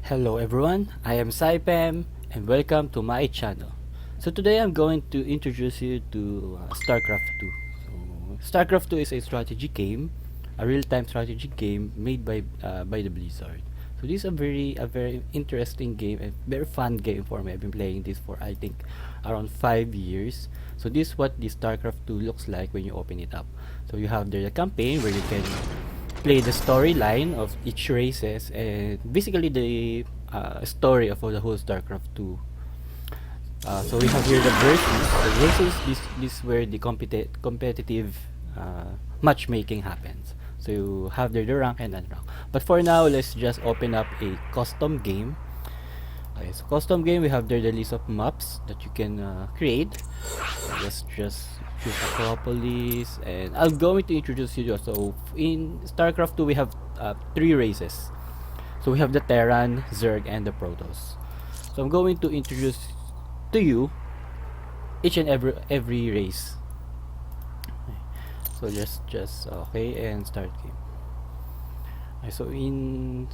Hello everyone, I am Saipem and welcome to my channel. So today I'm going to introduce you to Starcraft 2. So Starcraft 2 is a strategy game, a real-time strategy game made by the Blizzard. So this is a very interesting game, a very fun game for me. I've been playing this for I think around 5 years. So this is what the Starcraft 2 looks like when you open it up. So you have there the campaign where you can play the storyline of each races and basically the story of the whole StarCraft 2. So we have here the versus. The versus this where the competitive matchmaking happens. So you have there the rank and unrank. But for now, let's just open up a custom game. Okay, so custom game, we have there the list of maps that you can create. Let's just choose Acropolis, and I'm going to introduce you. So in StarCraft 2, we have 3 races. So we have the Terran, Zerg, and the Protoss. So I'm going to introduce to you each and every race. Okay. So just okay, and start game. Okay, so in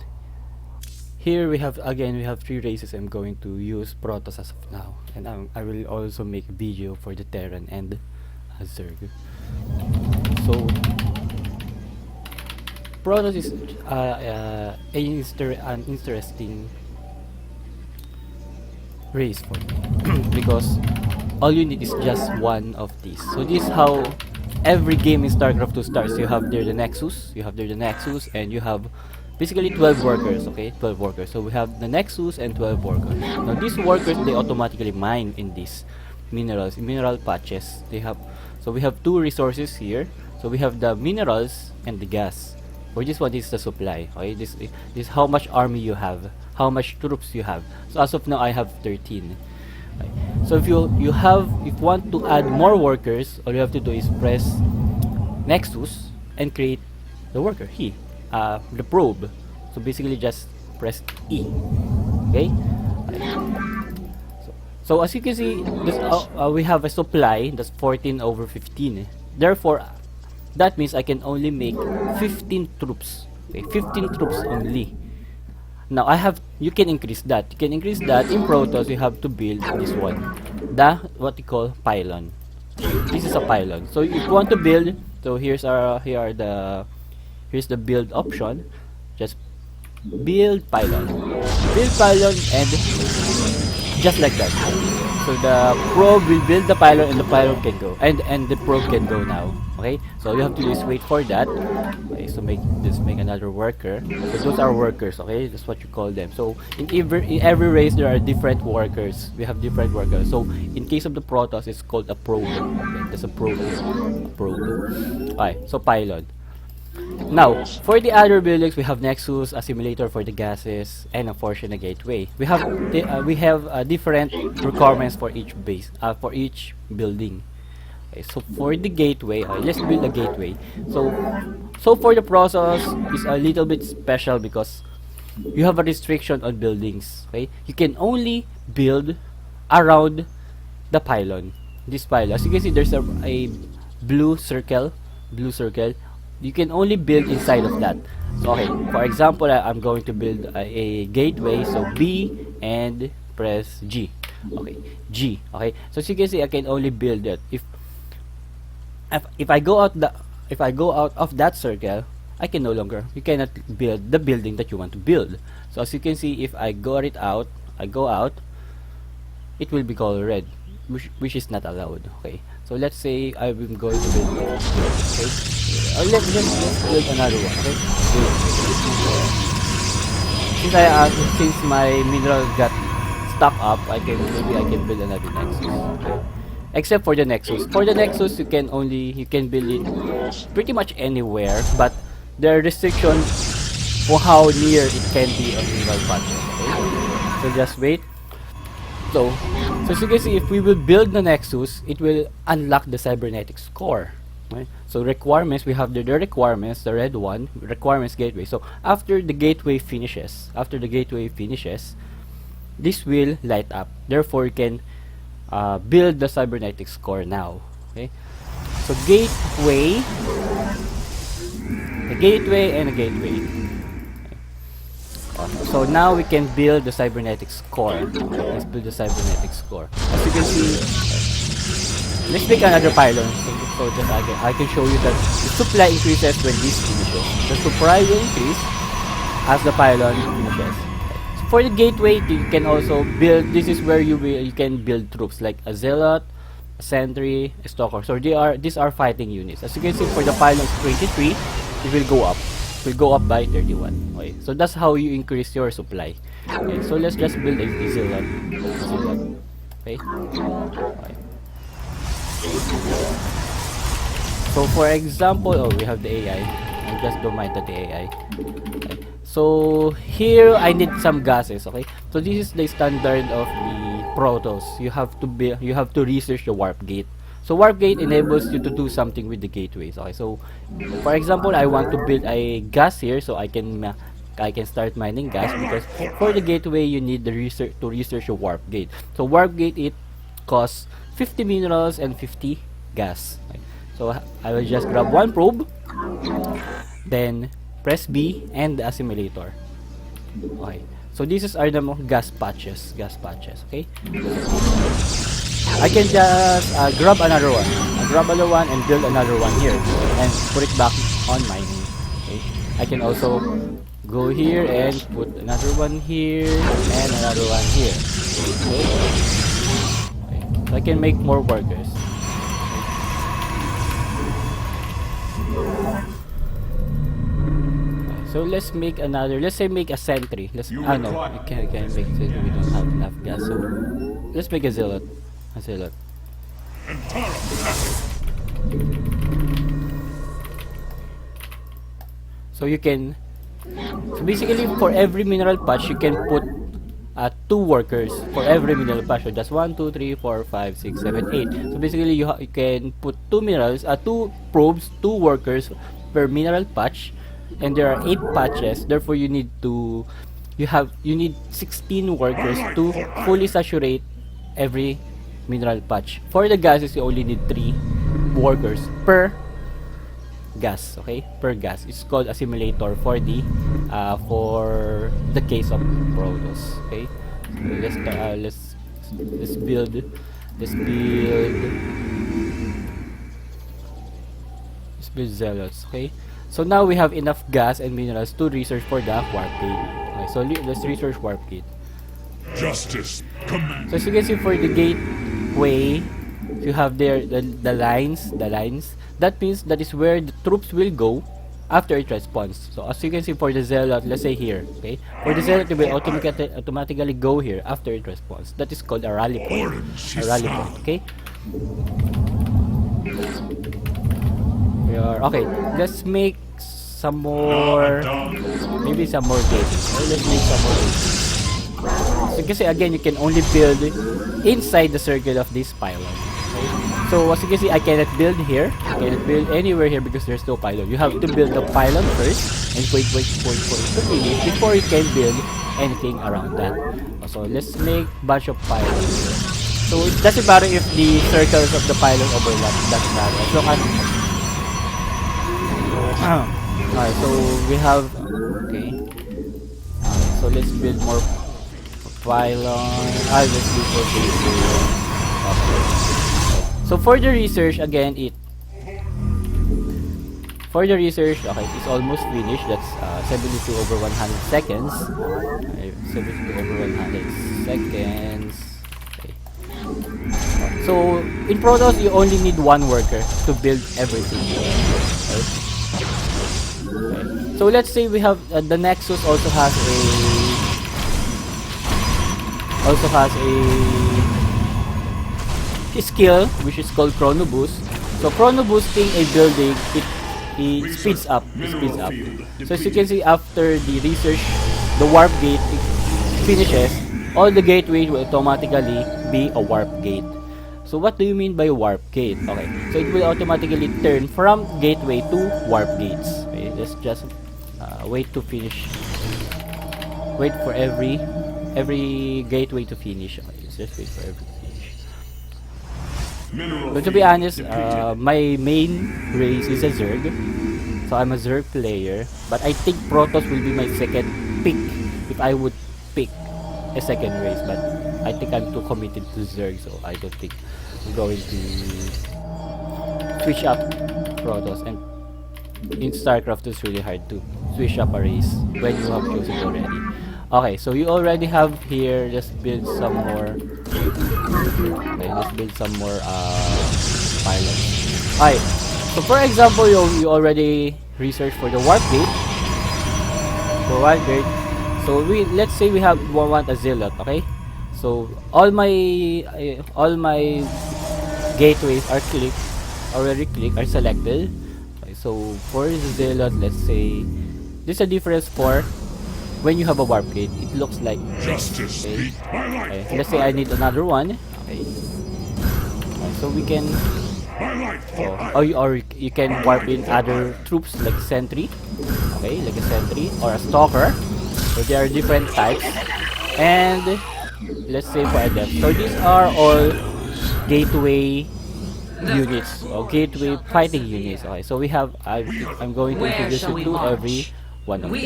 here we have 3 races. I'm going to use Protoss as of now, and I will also make a video for the Terran and Zerg. So Protoss is an interesting race for me because all you need is just one of these. So this is how every game in StarCraft 2 starts. You have there the Nexus, and you have basically 12 workers, okay? 12 workers. So we have the Nexus and 12 workers. Now these workers, they automatically mine in these minerals, mineral patches. So we have 2 resources here. So we have the minerals and the gas. For this one, this is the supply, okay? This is how much army you have, how much troops you have. So as of now, I have 13. Okay. So if you want to add more workers, all you have to do is press Nexus and create the worker, the probe. So basically just press E. Okay? So as you can see, we have a supply that's 14 over 15. Therefore, that means I can only make 15 troops. Okay, 15 troops only. Now you can increase that. You can increase that in Protoss. You have to build this one, what you call pylon. This is a pylon. So if you want to build, so here's the build option. Just build pylon, and just like that. So the probe will build the pylon, and the pylon can go, and the probe can go now. Okay, so you have to just wait for that. Okay, so make another worker. So those are workers. Okay, that's what you call them. So in every race there are different workers. We have different workers. So in case of the Protoss, it's called a probe. Okay, there's a probe. Okay, so pylon. Now, for the other buildings, we have Nexus, a simulator for the gases, and of course, a gateway. We have different requirements for each base, for each building. Okay, so for the gateway, let's build a gateway. So for the process, is a little bit special because you have a restriction on buildings. Okay, you can only build around the pylon. This pylon, as you can see, there's a blue circle. You can only build inside of that. So okay, for example, I'm going to build a gateway. So B and press G. Okay, G. Okay, so as you can see, I can only build that. If I go out of that circle, you cannot build the building that you want to build. So as you can see, if I go out, it will be called red, which is not allowed. Okay, so let's say I'm going to build it. Okay. Let's build another one. Okay. Since my mineral got stuck up, maybe I can build another Nexus. Okay. Except for the Nexus. For the Nexus, you can build it pretty much anywhere, but there are restrictions for how near it can be on mineral patches. Okay. So just wait. So as you can see, if we will build the Nexus, it will unlock the cybernetics core. Right? So requirements, we have the requirements, the red one, requirements gateway. So after the gateway finishes, this will light up. Therefore, you can build the cybernetics core now. Okay. So gateway, a gateway, and a gateway. So now we can build the cybernetics core. Let's build the cybernetics core. As you can see, let's make another pylon. So just I can show you that the supply increases when this finishes. The supply will increase as the pylon finishes. So for the gateway, you can also build. This is where you can build troops like a zealot, a sentry, a stalker. So these are fighting units. As you can see, for the pylons 23, it will go up. It will go up by 31. Okay, so that's how you increase your supply. Okay, so let's just build a zealot. Okay. Okay. So for example, oh, we have the AI. I just don't mind that the AI. Okay. So here I need some gases. Okay. So this is the standard of the Protoss. You have to research the warp gate. So warp gate enables you to do something with the gateways. Okay. So for example, I want to build a gas here, so I can start mining gas, because for the gateway you need the research a warp gate. So warp gate, it costs 50 minerals and 50 gas. Okay. So I will just grab one probe, then press B and the assimilator. Okay. So this is are the gas patches. Okay. I can just grab another one. And build another one here and put it back on mining. Okay. I can also go here and put another one here and another one here. Okay. So I can make more workers. So let's make another. Let's say make a sentry. No, we can't make it. We don't have enough gas. So let's make a zealot. So you can. So basically, for every mineral patch, you can put 2 workers for every mineral patch. So that's 1, 2, 3, 4, 5, 6, 7, 8. So basically, you can put 2 minerals, 2 probes, 2 workers per mineral patch, and there are 8 patches. Therefore, you need 16 workers to fully saturate every mineral patch. For the gases, you only need 3 workers per gas. Okay, per gas. It's called assimilator for the case of Protoss. Okay, so let's build zealots. Okay, so now we have enough gas and minerals to research for the warp gate. Okay, so let's research warp gate. Justice command. So as you can see, for the gateway, you have there the lines. That means that is where the troops will go after it responds. So as you can see, for the zealot, let's say here, okay, for the zealot, it will automatically go here after it responds. That is called a rally point. Okay. Okay, let's make some more, maybe some more gates. Okay, let's make some more gates. So kasi again, you can only build inside the circle of this pylon. Okay? So as you can see, I cannot build here. I cannot build anywhere here because there's no pylon. You have to build the pylon first and wait for it to finish before you can build anything around that. So let's make bunch of pylons. So it doesn't matter if the circles of the pylon overlap. It doesn't matter. As long as alright, so we have, okay. So let's build more pylon. Let's do for so for the research, again, for the research, okay, it's almost finished. That's 72 over 100 seconds. Okay, 72 over 100 seconds. Okay. So in Protoss, you only need 1 worker to build everything. Okay. So let's say we have the Nexus also has a skill which is called Chrono Boost. So Chrono Boosting a building, it speeds up. So as you can see, after the research, the warp gate finishes, all the gateways will automatically be a warp gate. So what do you mean by warp gate? Okay, so it will automatically turn from gateway to warp gates. Okay, let's just wait to finish. Wait for every gateway to finish. Okay, let's just wait for every finish. But to be honest, my main race is a Zerg, so I'm a Zerg player. But I think Protoss will be my second pick if if I would pick a second race, but I think I'm too committed to Zerg, so I don't think I'm going to switch up Protoss. And in Starcraft, it's really hard to switch up a race when you have chosen already. Okay, so you already have here. Let's build some more. Okay, let's build some more pilots. Alright, so for example, you already researched for the warp gate. For warp gate, so let's say we want a zealot. Okay, so all my gateways are are selected. Okay, so for the zealot, let's say there's a difference for when you have a warp gate. It looks like Justice okay. be my life. Okay, let's say I need another one. Okay, okay, so we can or you can warp in other troops like sentry. Okay, like a sentry or a stalker. So there are different types. And let's say for adept. So these are all gateway units or gateway fighting units. Okay, so we have I'm going to introduce you to every one of them.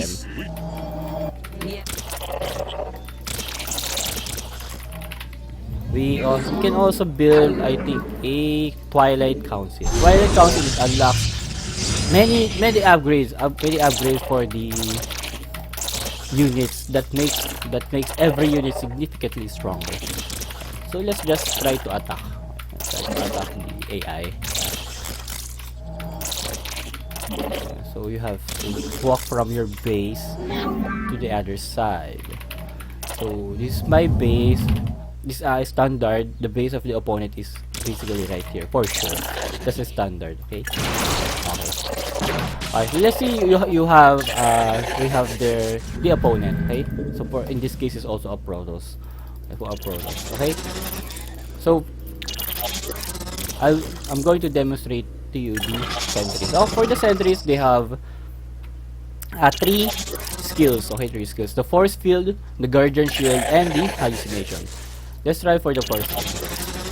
We can also build, I think, a Twilight Council. Twilight Council is unlocks many upgrades for the units that makes every unit significantly stronger. So let's just try to attack. The AI. So you have to walk from your base to the other side. So this is my base. This standard. The base of the opponent is basically right here for sure. That's a standard. Okay. Okay. Alright, so let's see. You have we have the opponent. Okay. So for in this case is also a Protoss. Okay. So I'm going to demonstrate to you the sentries. So for the sentries, they have three skills. Okay, three skills: the force field, the guardian shield, and the hallucination. Let's try for the force field.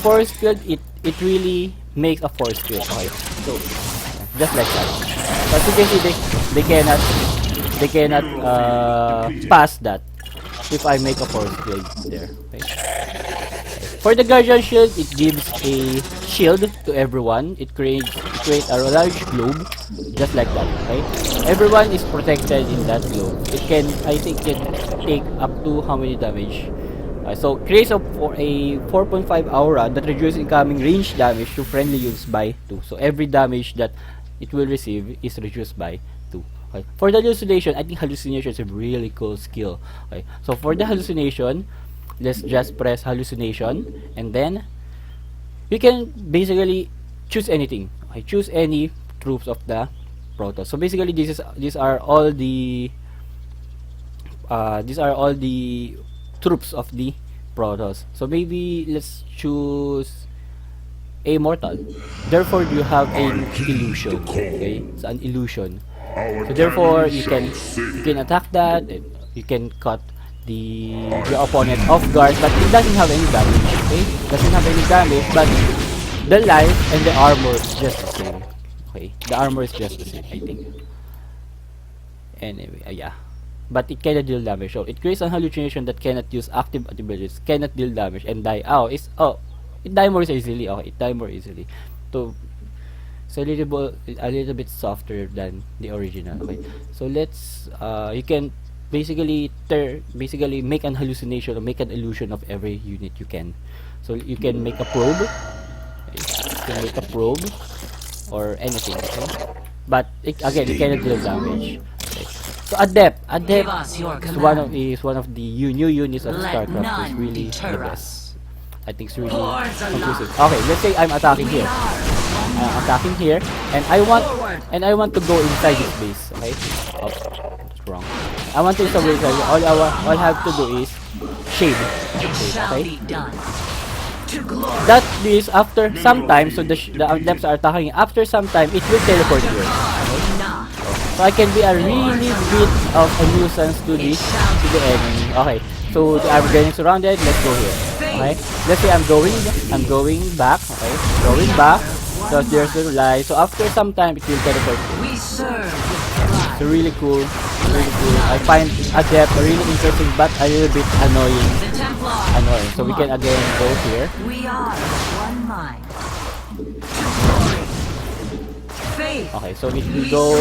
Force field, it really makes a force field. Okay, so just like that. But you can see they cannot pass that if I make a force field there. Okay. For the guardian shield, it gives a shield to everyone. It creates a large globe, just like that. Okay, everyone is protected in that globe. It can, I think, can take up to how many damage? So creates for a 4.5 aura that reduces incoming range damage to friendly units by 2. So every damage that it will receive is reduced by 2. Okay. For the hallucination, I think hallucination is a really cool skill. Okay. So for the hallucination, let's just press hallucination, and then we can basically choose anything. Okay. Choose any troops of the Protoss. So basically, these are all the troops of the Protoss. So maybe let's choose a mortal. Therefore, you have an illusion. Okay, it's an illusion. So therefore, you can attack that. And you can cut your opponent off guard, but it doesn't have any damage. Okay, doesn't have any damage, but the life and the armor is just the same. Okay, the armor is just the same, I think. Anyway, yeah. But it cannot deal damage. So it creates a hallucination that cannot use active abilities, cannot deal damage, and die. It die more easily. Okay, it die more easily. So it's a little bit softer than the original. Okay, so let's you can basically make an hallucination or make an illusion of every unit you can. So you can make a probe. Okay. You can make a probe or anything. Okay, but it cannot deal damage. Okay. So adept is one of the new units of Starcraft. Is really the best. I think it's really conclusive. Okay, let's say I'm attacking here. And I want to go inside this base. Okay. Oh, that's wrong. I want to establish all I have to do is shade. Okay. That is after some time. So the adepts are attacking. After some time, it will teleport here. So I can be a really bit of a nuisance to the enemy. Okay, so I'm getting surrounded. Let's go here. Okay, let's say I'm going back. Okay, going back. So there's the lie. So after some time, it will teleport here. So So really cool, really cool. I find Adept really interesting, but a little bit annoying. The Templar. Annoying. So we can again go here. We are one mind. Faith. Okay, so if we go.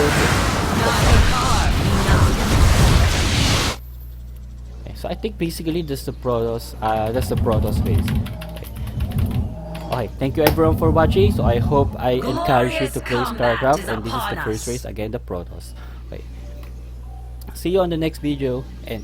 Okay, so I think basically that's the Protoss. That's the Protoss base. Okay, thank you everyone for watching. So I hope I encourage you to play Starcraft, and this is the first race again, the Protoss. Okay. See you on the next video, and